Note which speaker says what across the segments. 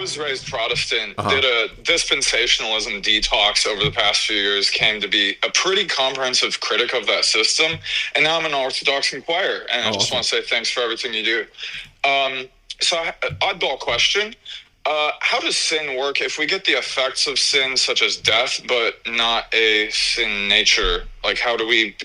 Speaker 1: was raised Protestant, did a dispensationalism detox over the past few years, came to be a pretty comprehensive critic of that system, and now I'm an Orthodox inquirer, and I just want to say thanks for everything you do. So, oddball question. How does sin work if we get the effects of sin, such as death, but not a sin nature? Like, how do we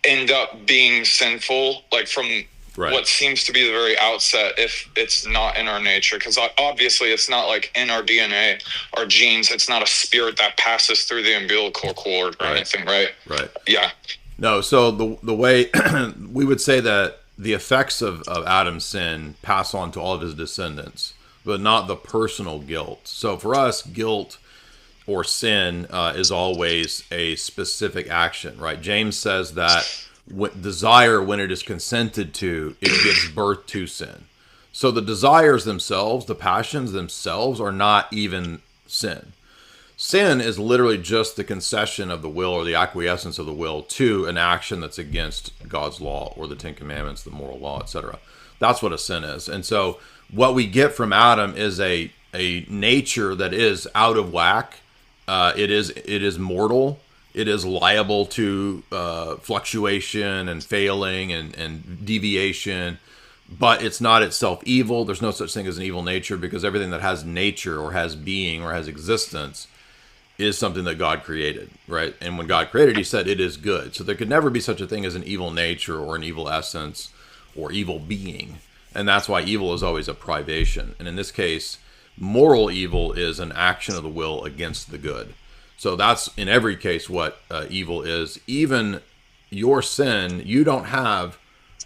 Speaker 1: end up being sinful, like from what seems to be the very outset, if it's not in our nature? Because obviously it's not like in our DNA, our genes. It's not a spirit that passes through the umbilical cord or anything, right?
Speaker 2: Right.
Speaker 1: Yeah.
Speaker 2: No, so the way we would say that the effects of Adam's sin pass on to all of his descendants, but not the personal guilt. So for us, guilt or sin is always a specific action, right? James says that desire, when it is consented to, it gives birth to sin. So the desires themselves, the passions themselves, are not even sin. Sin is literally just the concession of the will or the acquiescence of the will to an action that's against God's law or the Ten Commandments, the moral law, etc. That's what a sin is. And so what we get from Adam is a nature that is out of whack. It is mortal. It is liable to fluctuation and failing and deviation, but it's not itself evil. There's no such thing as an evil nature, because everything that has nature or has being or has existence is something that God created, right? And when God created, he said it is good. So there could never be such a thing as an evil nature or an evil essence or evil being. And that's why evil is always a privation. And in this case, moral evil is an action of the will against the good. So that's in every case what evil is. Even your sin, you don't have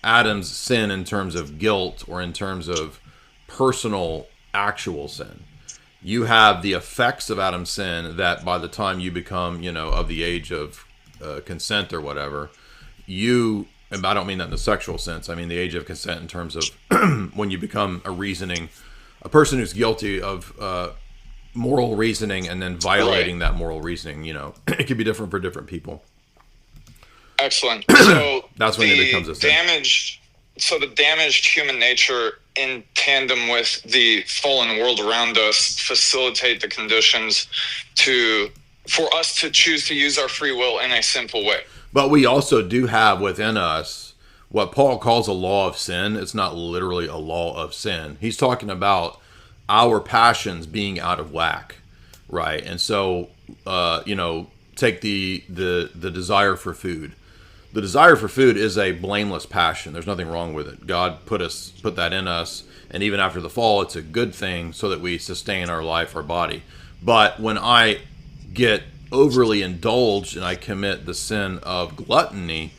Speaker 2: Adam's sin in terms of guilt or in terms of personal actual sin. You have the effects of Adam's sin that by the time you become, of the age of consent or whatever, and I don't mean that in the sexual sense. I mean the age of consent in terms of when you become a person who's guilty of moral reasoning and then violating that moral reasoning. It could be different for different people.
Speaker 1: Excellent. So
Speaker 2: that's when it becomes a sin.
Speaker 1: The damaged human nature in tandem with the fallen world around us facilitate the conditions for us to choose to use our free will in a sinful way.
Speaker 2: But we also do have within us what Paul calls a law of sin. It's not literally a law of sin. He's talking about our passions being out of whack, right? And so, take the desire for food. The desire for food is a blameless passion. There's nothing wrong with it. God put that in us, and even after the fall, it's a good thing so that we sustain our life, our body. But when I get overly indulged and I commit the sin of gluttony,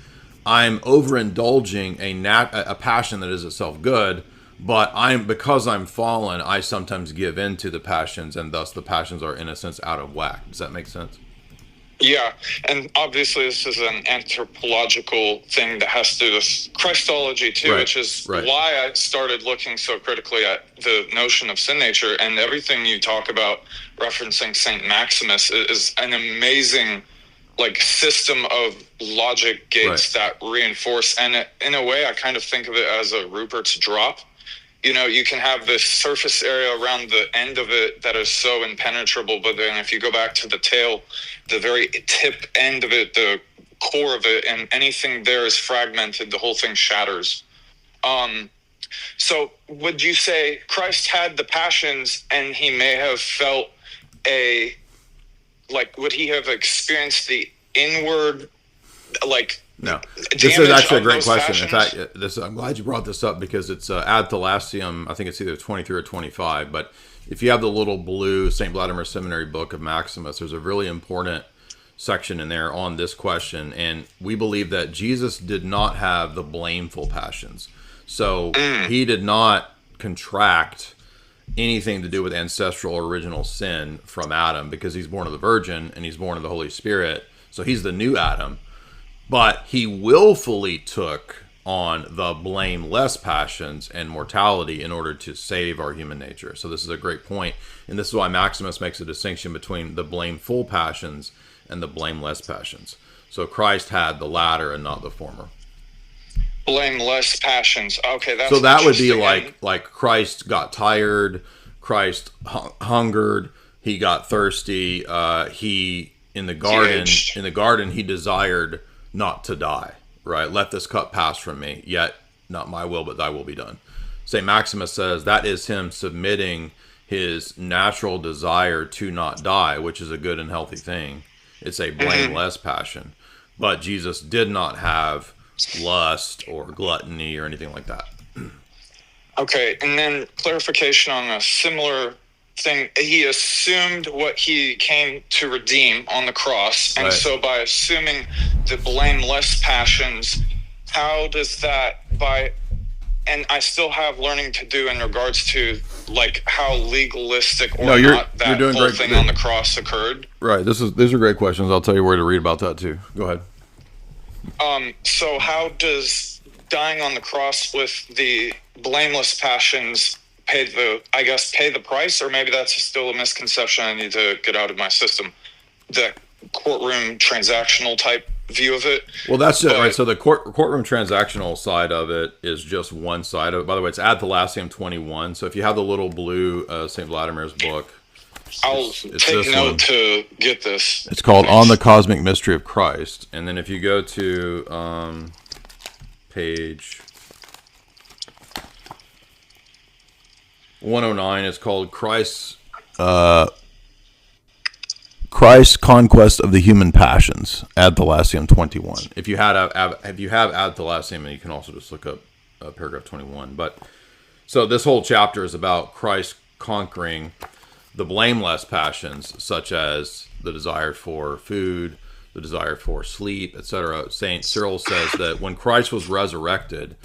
Speaker 2: I'm overindulging a passion that is itself good. But because I'm fallen, I sometimes give in to the passions, and thus the passions are, in a sense, out of whack. Does that make sense?
Speaker 1: Yeah, and obviously this is an anthropological thing that has to do with Christology too, which is why I started looking so critically at the notion of sin nature. And everything you talk about referencing Saint Maximus is an amazing system of logic gates that reinforce. And in a way, I kind of think of it as a Rupert's drop. You can have this surface area around the end of it that is so impenetrable, but then if you go back to the tail, the very tip end of it, the core of it, and anything there is fragmented, the whole thing shatters. So would you say Christ had the passions and he may have felt would he have experienced the inward,
Speaker 2: No, this is actually a great question. In fact, I'm glad you brought this up because it's Ad Thalassium. I think it's either 23 or 25. But if you have the little blue St. Vladimir Seminary book of Maximus, there's a really important section in there on this question. And we believe that Jesus did not have the blameful passions. So he did not contract anything to do with ancestral or original sin from Adam, because he's born of the Virgin and he's born of the Holy Spirit. So he's the new Adam. But he willfully took on the blameless passions and mortality in order to save our human nature. So this is a great point. And this is why Maximus makes a distinction between the blameful passions and the blameless passions. So Christ had the latter and not the former.
Speaker 1: Blameless passions. Okay, that's
Speaker 2: so that would be like Christ got tired. Christ hungered, he got thirsty, he in the garden he desired not to die, right? Let this cup pass from me, yet not my will but thy will be done. St. Maximus says that is him submitting his natural desire to not die, which is a good and healthy thing. It's a blameless passion. But Jesus did not have lust or gluttony or anything like that.
Speaker 1: Okay, and then clarification on a similar thing. He assumed what he came to redeem on the cross. And so by assuming the blameless passions, how does that and I still have learning to do in regards to like how legalistic or not that whole thing on the cross occurred.
Speaker 2: Right. These are great questions. I'll tell you where to read about that too. Go ahead.
Speaker 1: So how does dying on the cross with the blameless passions pay the price, or maybe that's still a misconception I need to get out of my system? The courtroom transactional type view of it.
Speaker 2: Well, that's it, right? So the courtroom transactional side of it is just one side of it. By the way, it's Ad Thalassium 21. So if you have the little blue St. Vladimir's book,
Speaker 1: I'll take note to get this.
Speaker 2: It's called On the Cosmic Mystery of Christ. And then if you go to page 109, it's called Christ's Conquest of the Human Passions, Ad Thalassium 21. If you have Ad Thalassium, you can also just look up paragraph 21. But so this whole chapter is about Christ conquering the blameless passions, such as the desire for food, the desire for sleep, etc. Saint Cyril says that when Christ was resurrected,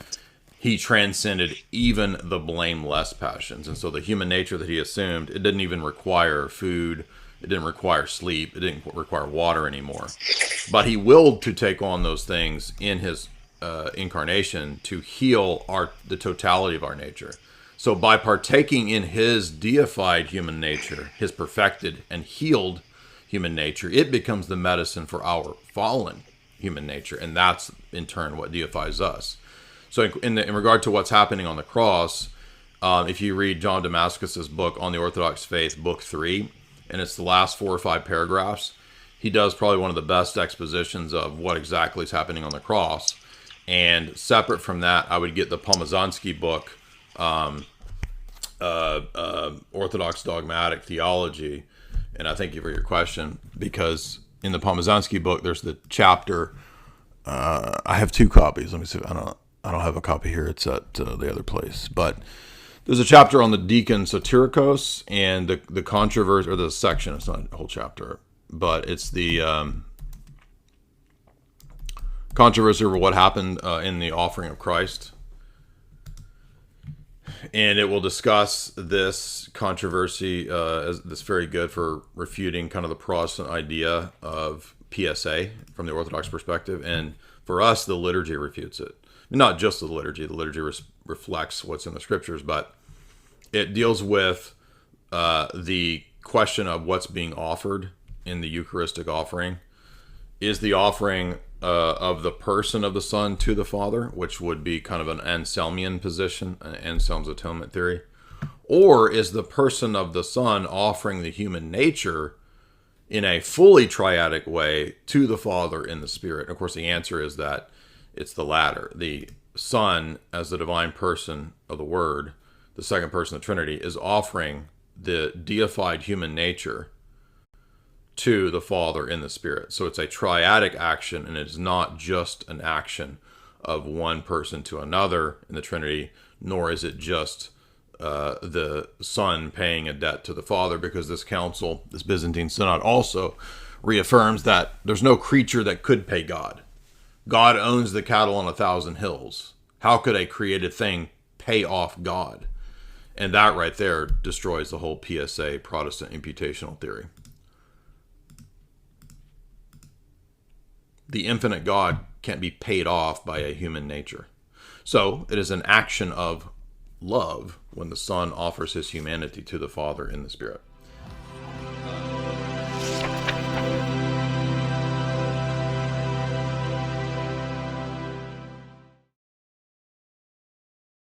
Speaker 2: he transcended even the blameless passions. And so the human nature that he assumed, it didn't even require food, it didn't require sleep, it didn't require water anymore. But he willed to take on those things in his incarnation to heal the totality of our nature. So by partaking in his deified human nature, his perfected and healed human nature, it becomes the medicine for our fallen human nature. And that's in turn what deifies us. So in regard to what's happening on the cross, if you read John Damascus's book on the Orthodox Faith, book 3, and it's the last 4 or 5 paragraphs, he does probably one of the best expositions of what exactly is happening on the cross. And separate from that, I would get the Pomazansky book, Orthodox Dogmatic Theology. And I thank you for your question, because in the Pomazansky book, there's the chapter. I have 2 copies. Let me see. I don't have a copy here. It's at the other place. But there's a chapter on the deacon Satyricos and the controversy, or the section. It's not a whole chapter, but it's the controversy over what happened in the offering of Christ. And it will discuss this controversy as that's very good for refuting kind of the Protestant idea of PSA from the Orthodox perspective. And for us, the liturgy refutes it. Not just the liturgy. The liturgy reflects what's in the scriptures, but it deals with the question of what's being offered in the Eucharistic offering. Is the offering of the person of the Son to the Father, which would be kind of an Anselmian position, an Anselm's atonement theory? Or is the person of the Son offering the human nature in a fully triadic way to the Father in the Spirit? Of course, the answer is that it's the latter. The Son, as the divine person of the Word, the second person of the Trinity, is offering the deified human nature to the Father in the Spirit. So it's a triadic action, and it is not just an action of one person to another in the Trinity, nor is it just the Son paying a debt to the Father, because this council, this Byzantine Synod, also reaffirms that there's no creature that could pay God. God owns the cattle on 1,000 hills. How could a created thing pay off God? And that right there destroys the whole PSA, Protestant imputational theory. The infinite God can't be paid off by a human nature. So it is an action of love when the Son offers his humanity to the Father in the Spirit.